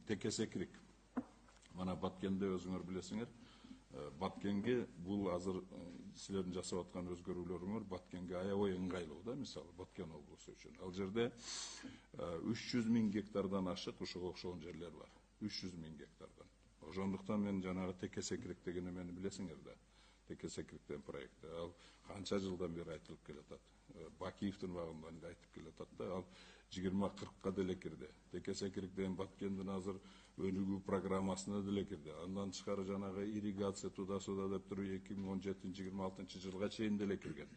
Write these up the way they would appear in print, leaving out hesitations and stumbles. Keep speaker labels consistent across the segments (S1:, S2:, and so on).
S1: текесекирик. Мана Баткенде өзүңөр билесиңер, Баткенге бул азыр силердин жасап аткан өзгөрүүлөрүңөр Баткенге аябай ыңгайлуу да, мисалы Баткен облусу үчүн. Ал жерде 300 000 гектардан ашык ушуга окшогон жерлер бар. 300 000 гектардан. Ошондуктан мен жанагы текесекирик деген эмени билесиңер да. Текесекириктен проекти. Ал канча жылдан бери айтылып келатат. Бакиевдин убагынан айтып келатат да. Ал 20-40ка деле кирди. Текесекириктен Баткендин азыр өнүгүү программасына деле кирди. Андан тышкары жанагы ирригация туда-суда деп туруп 2017-26 жылга чейин деле кирген.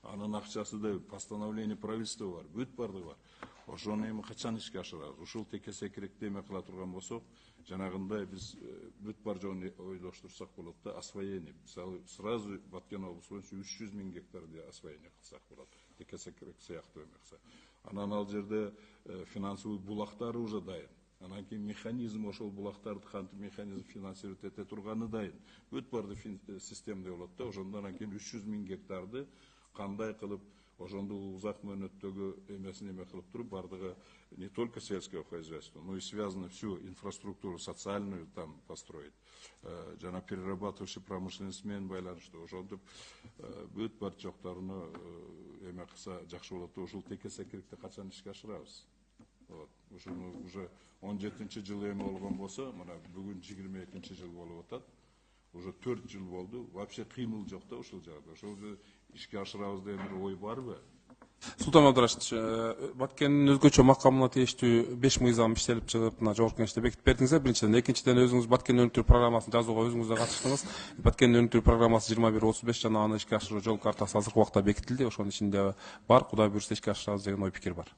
S1: Анын акчасы да постановление правительства бар, бүт бардыгы бар. Ошону эми качан ишке ашырабыз? Ушул текесекирикти эме кыла турган болсок, жанагындай биз бүт бар жоон ойлоштурсак болот да, освоение. Мисалы, сразу Баткен облусу боюнча 300 000 гектарды освоение кылсак болот. Текесекирик сыяктуу эме кылса. Анан ал жерде финансовый булактары уже дайын. Анан кийин механизм ошол булактарды кантип механизм финансировать эте турганы дайын. Бүт барды системде болот да, ошондон анан кийин 300 000 гектарды кандай кылып ошондо узак мөөнөттөгү эмесин эме кылып туруп бардыгы не только сельское хозяйство, но и связано всю инфраструктуру социальную там построить. Жана перерабатывающий промышленность менен байланыштуу ошентип бүт бар жокторуну эме кылса жакшы болот. Ушул текесекирикти качан ишке ашырабыз? Вот. Ушуну уже 17-жылы эме болгон болсо, мына бүгүн 22-жыл болуп атат. Уже 4 жыл болду. Вообще кыймыл жок да ушул жагда. Ошол ишке ашырабыз деген бир ой барбы?
S2: Султан Абдырашевич, Баткендин өзгөчө макамына тийиштүү 5 мыйзам иштелип чыгып, мына жогорку кеңеште бекитип бердиңиз. Биринчиден, экинчиден өзүңүз Баткен өнүктүрүү программасын жазууга өзүңүз да катыштыңыз. Баткен өнүктүрүү программасы 21-35 жана аны ишке ашыруу жол картасы азыркы убакта бекитилди. Ошонун ичинде бар, Кудай буйрса ишке ашырабыз деген ой пикир бар.